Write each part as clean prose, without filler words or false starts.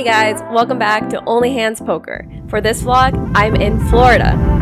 Hey guys, welcome back to Only Hands Poker. For this vlog, I'm in Florida.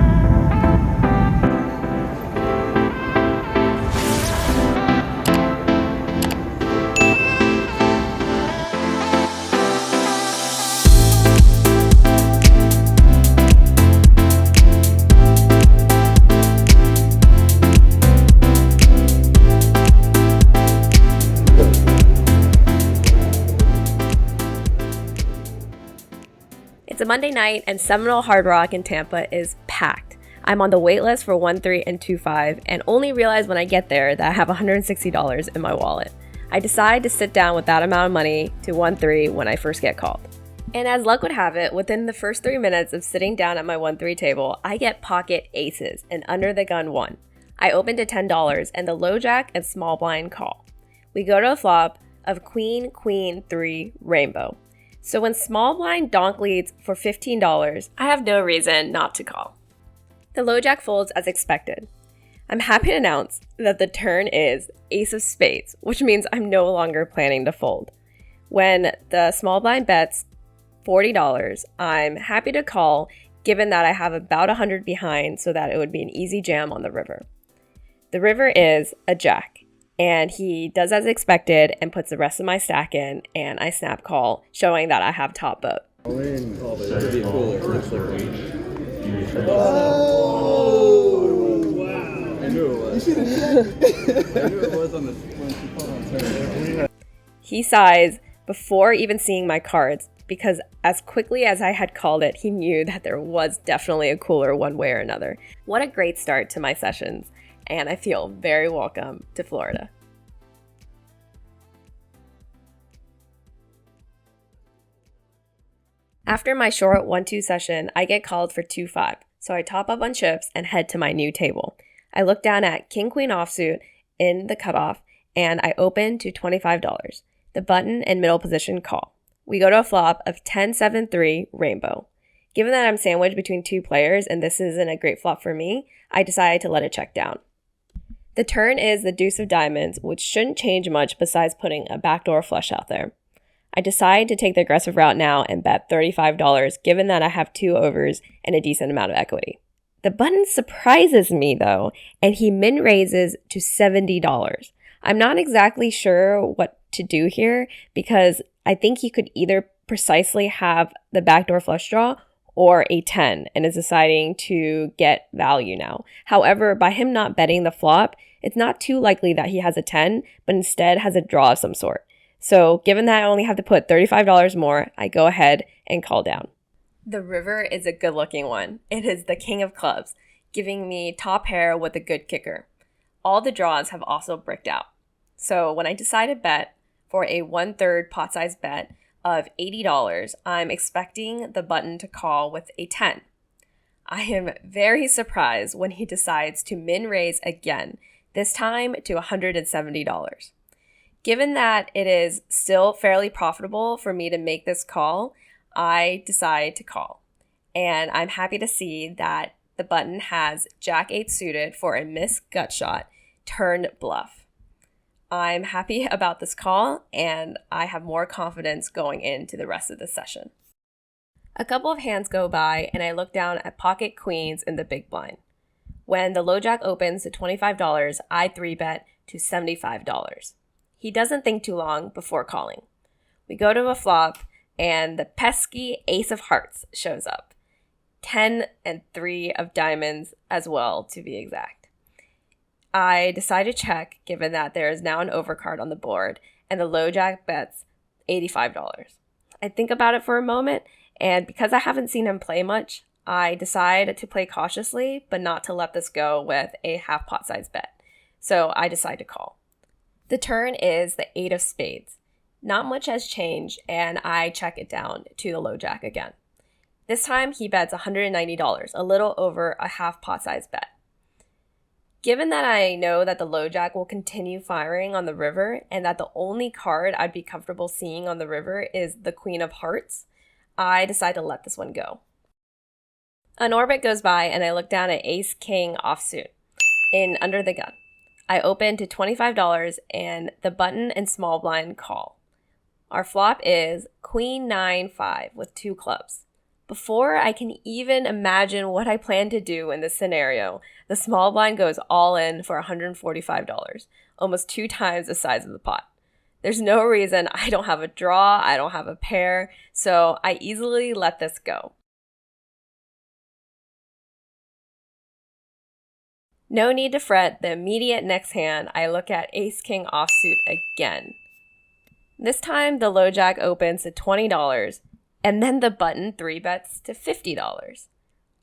It's a Monday night and Seminole Hard Rock in Tampa is packed. I'm on the wait list for 1-3 and 2-5 and only realize when I get there that I have $160 in my wallet. I decide to sit down with that amount of money to 1-3 when I first get called. And as luck would have it, within the first 3 minutes of sitting down at my 1-3 table, I get pocket aces and under the gun 1. I open to $10 and the low jack and small blind call. We go to a flop of queen, queen, 3, rainbow. So when small blind donk leads for $15, I have no reason not to call. The low jack folds as expected. I'm happy to announce that the turn is ace of spades, which means I'm no longer planning to fold. When the small blind bets $40, I'm happy to call given that I have about 100 behind so that it would be an easy jam on the river. The river is a jack. And he does as expected and puts the rest of my stack in, and I snap call, showing that I have top boat. Allin. Oh, that'd be cooler. Oh, wow. I knew it was. You should have checked. I knew it was on the when she put on turn. He sighs before even seeing my cards, because as quickly as I had called it, he knew that there was definitely a cooler one way or another. What a great start to my sessions. And I feel very welcome to Florida. After my short 1-2 session, I get called for 2-5, so I top up on chips and head to my new table. I look down at king-queen offsuit in the cutoff, and I open to $25. The button and middle position call. We go to a flop of 10-7-3 rainbow. Given that I'm sandwiched between two players and this isn't a great flop for me, I decided to let it check down. The turn is the deuce of diamonds, which shouldn't change much besides putting a backdoor flush out there. I decide to take the aggressive route now and bet $35 given that I have 2 overs and a decent amount of equity. The button surprises me though, and he min raises to $70. I'm not exactly sure what to do here because I think he could either precisely have the backdoor flush draw or a 10 and is deciding to get value now. However, by him not betting the flop, it's not too likely that he has a 10, but instead has a draw of some sort. So given that I only have to put $35 more, I go ahead and call down. The river is a good looking one. It is the king of clubs, giving me top pair with a good kicker. All the draws have also bricked out. So when I decide to bet for a 1/3 pot size bet of $80, I'm expecting the button to call with a 10. I am very surprised when he decides to min raise again, this time to $170. Given that it is still fairly profitable for me to make this call, I decide to call. And I'm happy to see that the button has Jack 8 suited for a missed gut shot turned bluff. I'm happy about this call, and I have more confidence going into the rest of the session. A couple of hands go by, and I look down at pocket queens in the big blind. When the low jack opens to $25, I 3-bet to $75. He doesn't think too long before calling. We go to a flop, and the pesky ace of hearts shows up. 10 and 3 of diamonds as well, to be exact. I decide to check, given that there is now an overcard on the board, and the low jack bets $85. I think about it for a moment, and because I haven't seen him play much, I decide to play cautiously, but not to let this go with a half pot size bet. So I decide to call. The turn is the 8 of spades. Not much has changed, and I check it down to the low jack again. This time he bets $190, a little over a half pot size bet. Given that I know that the low jack will continue firing on the river and that the only card I'd be comfortable seeing on the river is the queen of hearts, I decide to let this one go. An orbit goes by and I look down at ace king offsuit in under the gun. I open to $25 and the button and small blind call. Our flop is queen 9-5 with 2 clubs. Before I can even imagine what I plan to do in this scenario, the small blind goes all in for $145, almost 2 times the size of the pot. There's no reason I don't have a draw, I don't have a pair, so I easily let this go. No need to fret, the immediate next hand, I look at ace-king offsuit again. This time, the low jack opens to $20, and then the button 3-bets to $50.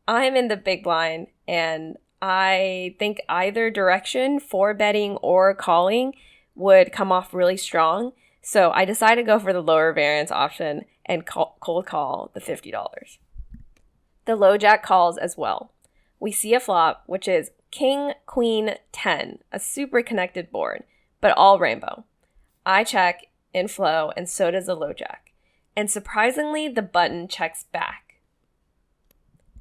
I'm in the big blind, and I think either direction, 4-betting or calling, would come off really strong, so I decided to go for the lower variance option and cold call the $50. The low jack calls as well. We see a flop, which is king, queen, 10, a super connected board, but all rainbow. I check in flow, and so does the low jack. And surprisingly, the button checks back.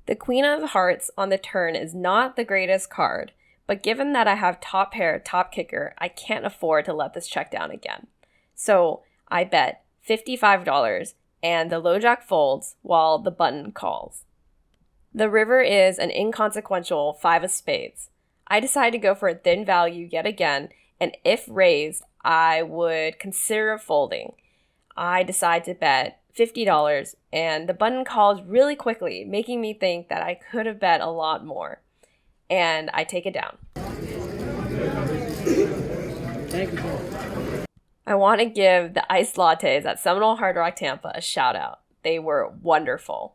The queen of hearts on the turn is not the greatest card, but given that I have top pair, top kicker, I can't afford to let this check down again. So I bet $55, and the low jack folds while the button calls. The river is an inconsequential 5 of spades. I decide to go for a thin value yet again, and if raised, I would consider folding. I decide to bet $50, and the button calls really quickly, making me think that I could have bet a lot more. And I take it down. Thank you, sir. I want to give the iced lattes at Seminole Hard Rock Tampa a shout out. They were wonderful.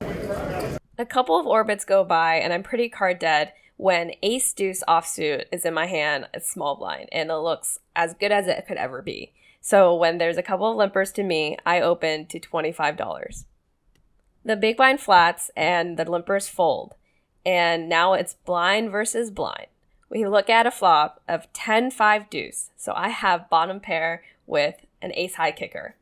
A couple of orbits go by, and I'm pretty card dead when ace deuce offsuit is in my hand at small blind, and it looks as good as it could ever be. So when there's a couple of limpers to me, I open to $25. The big blind flats and the limpers fold, and now it's blind versus blind. We look at a flop of 10-5 deuce, so I have bottom pair with an ace high kicker.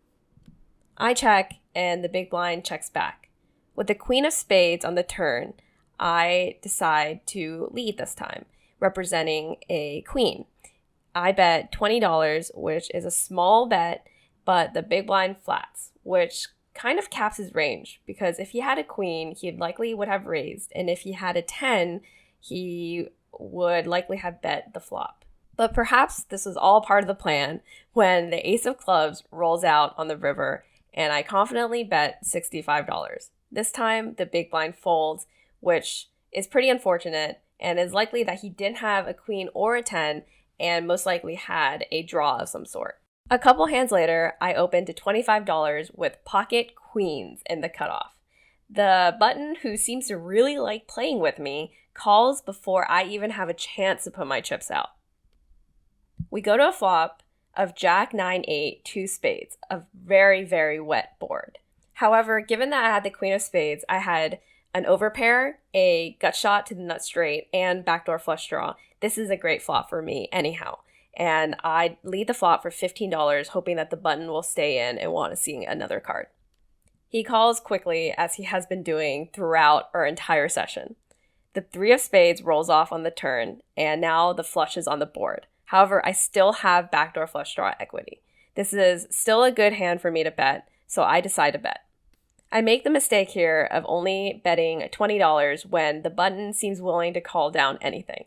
I check, and the big blind checks back. With the queen of spades on the turn, I decide to lead this time, representing a queen. I bet $20, which is a small bet, but the big blind flats, which kind of caps his range, because if he had a queen, he likely would have raised, and if he had a 10, he would likely have bet the flop. But perhaps this was all part of the plan when the ace of clubs rolls out on the river, and I confidently bet $65. This time, the big blind folds, which is pretty unfortunate, and is likely that he didn't have a queen or a 10, and most likely had a draw of some sort. A couple hands later, I opened to $25 with pocket queens in the cutoff. The button, who seems to really like playing with me, calls before I even have a chance to put my chips out. We go to a flop of jack 9-8, 2 spades, a very, very wet board. However, given that I had the queen of spades, I had an overpair, a gut shot to the nut straight, and backdoor flush draw. This is a great flop for me anyhow. And I lead the flop for $15, hoping that the button will stay in and want to see another card. He calls quickly, as he has been doing throughout our entire session. The 3 of spades rolls off on the turn, and now the flush is on the board. However, I still have backdoor flush draw equity. This is still a good hand for me to bet, so I decide to bet. I make the mistake here of only betting $20 when the button seems willing to call down anything.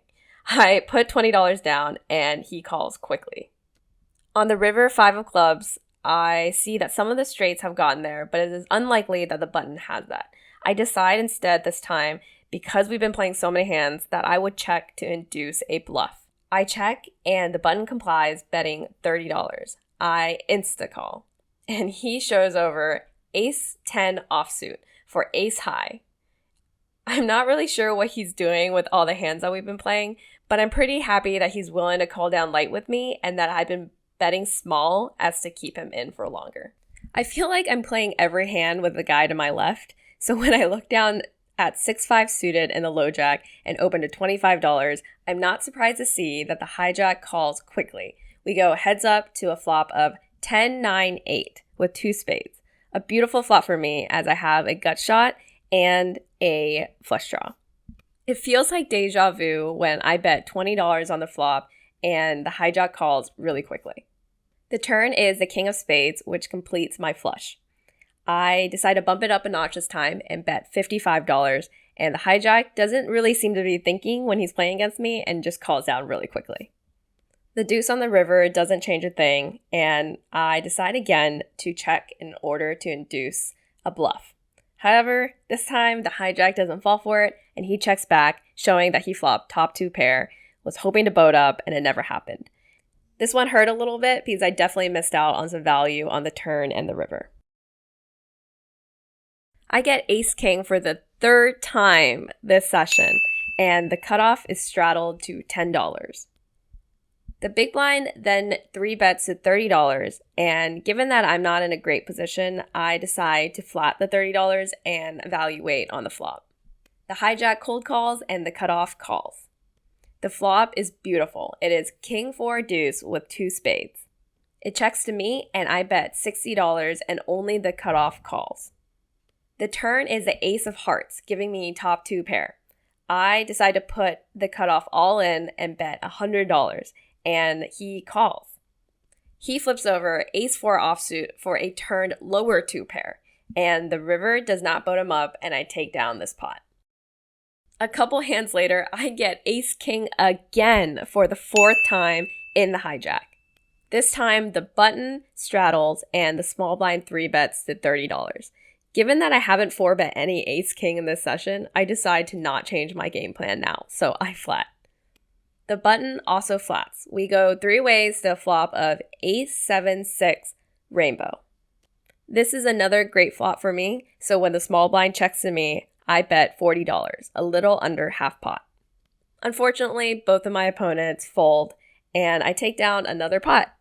I put $20 down, and he calls quickly. On the river 5 of clubs, I see that some of the straights have gotten there, but it is unlikely that the button has that. I decide instead this time, because we've been playing so many hands, that I would check to induce a bluff. I check, and the button complies, betting $30. I insta-call, and he shows over ace 10 offsuit for ace high. I'm not really sure what he's doing with all the hands that we've been playing, but I'm pretty happy that he's willing to call down light with me and that I've been betting small as to keep him in for longer. I feel like I'm playing every hand with the guy to my left, so when I look down at 6-5 suited in the low jack and open to $25, I'm not surprised to see that the hijack calls quickly. We go heads up to a flop of 10-9-8 with 2 spades. A beautiful flop for me as I have a gut shot and a flush draw. It feels like deja vu when I bet $20 on the flop and the hijack calls really quickly. The turn is the king of spades, which completes my flush. I decide to bump it up a notch this time and bet $55, and the hijack doesn't really seem to be thinking when he's playing against me and just calls down really quickly. The deuce on the river doesn't change a thing, and I decide again to check in order to induce a bluff. However, this time the hijack doesn't fall for it, and he checks back, showing that he flopped top 2 pair, was hoping to boat up, and it never happened. This one hurt a little bit because I definitely missed out on some value on the turn and the river. I get ace-king for the 3rd time this session, and the cutoff is straddled to $10. The big blind then 3-bets to $30, and given that I'm not in a great position, I decide to flat the $30 and evaluate on the flop. The hijack cold calls and the cutoff calls. The flop is beautiful. It is king 4 deuce with 2 spades. It checks to me, and I bet $60 and only the cutoff calls. The turn is the ace of hearts, giving me top 2 pair. I decide to put the cutoff all in and bet $100, and he calls. He flips over ace 4 offsuit for a turned lower 2 pair, and the river does not boat him up, and I take down this pot. A couple hands later, I get ace-king again for the 4th time in the hijack. This time, the button straddles and the small blind 3-bets to $30. Given that I haven't 4-bet any ace-king in this session, I decide to not change my game plan now, so I flat. The button also flats. We go 3 ways to a flop of ace 7 6 rainbow. This is another great flop for me, so when the small blind checks to me, I bet $40, a little under half pot. Unfortunately, both of my opponents fold, and I take down another pot.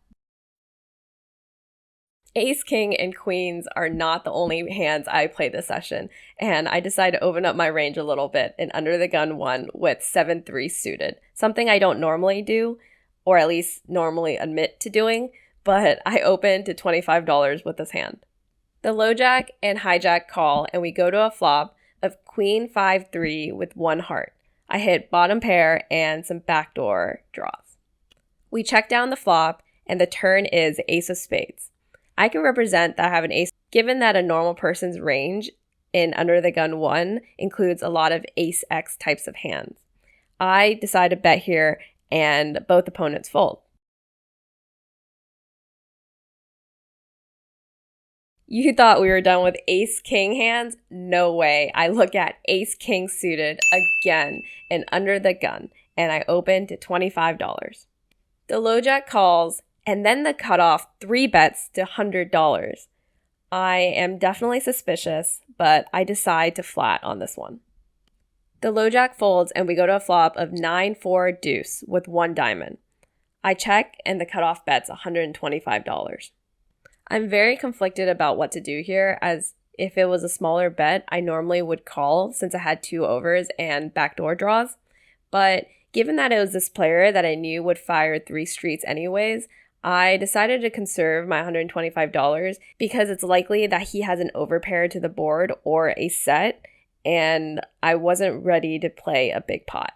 Ace, king, and queens are not the only hands I play this session, and I decide to open up my range a little bit and under the gun one with 7-3 suited, something I don't normally do, or at least normally admit to doing, but I open to $25 with this hand. The low jack and hijack call, and we go to a flop of queen 5-3 with 1 heart. I hit bottom pair and some backdoor draws. We check down the flop, and the turn is ace of spades. I can represent that I have an ace, given that a normal person's range in under the gun 1 includes a lot of ace X types of hands. I decide to bet here, and both opponents fold. You thought we were done with ace-king hands? No way. I look at ace-king suited again and under the gun, and I open to $25. The low jack calls, and then the cutoff 3-bets to $100. I am definitely suspicious, but I decide to flat on this one. The low jack folds, and we go to a flop of 9-4 deuce with 1 diamond. I check, and the cutoff bets $125. I'm very conflicted about what to do here, as if it was a smaller bet, I normally would call since I had 2 overs and backdoor draws. But given that it was this player that I knew would fire 3 streets anyways, I decided to conserve my $125 because it's likely that he has an overpair to the board or a set, and I wasn't ready to play a big pot.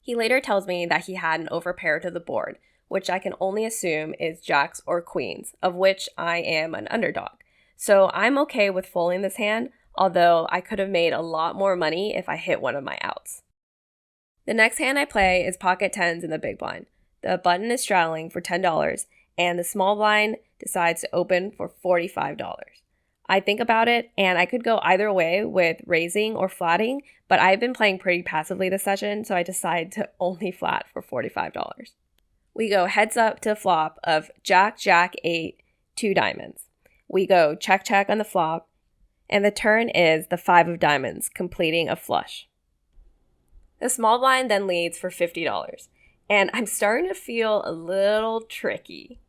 He later tells me that he had an overpair to the board, which I can only assume is jacks or queens, of which I am an underdog. So I'm okay with folding this hand, although I could have made a lot more money if I hit one of my outs. The next hand I play is pocket tens in the big blind. The button is straddling for $10, and the small blind decides to open for $45. I think about it, and I could go either way with raising or flatting, but I've been playing pretty passively this session, so I decide to only flat for $45. We go heads up to a flop of jack, jack, 8, 2 diamonds. We go check, check on the flop, and the turn is the 5 of diamonds, completing a flush. The small blind then leads for $50, and I'm starting to feel a little tricky.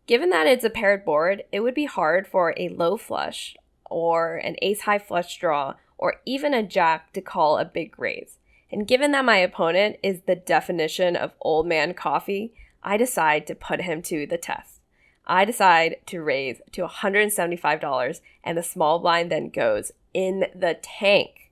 Given that it's a paired board, it would be hard for a low flush or an ace-high flush draw or even a jack to call a big raise. And given that my opponent is the definition of old man coffee, I decide to put him to the test. I decide to raise to $175, and the small blind then goes in the tank.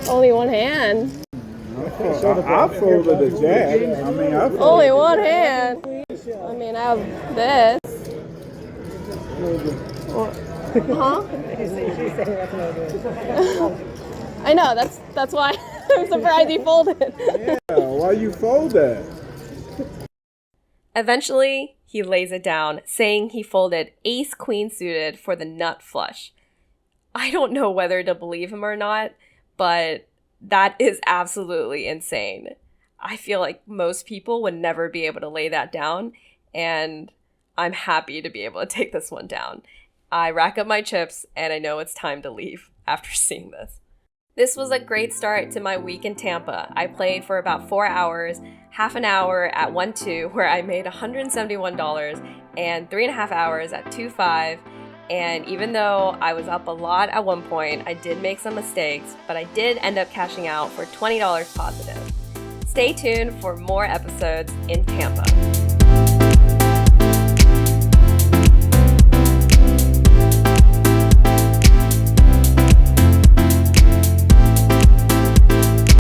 Only one hand. I folded a jack. I mean, I folded. Only one hand. I mean, I have this. Huh? I know, that's why I'm surprised you folded. Yeah, why you fold that? Eventually, he lays it down, saying he folded ace queen suited for the nut flush. I don't know whether to believe him or not, but that is absolutely insane. I feel like most people would never be able to lay that down, and I'm happy to be able to take this one down. I rack up my chips, and I know it's time to leave after seeing this. This was a great start to my week in Tampa. I played for about 4 hours, half an hour at 1-2, where I made $171, and 3.5 hours at 2-5. And even though I was up a lot at one point, I did make some mistakes, but I did end up cashing out for $20 positive. Stay tuned for more episodes in Tampa.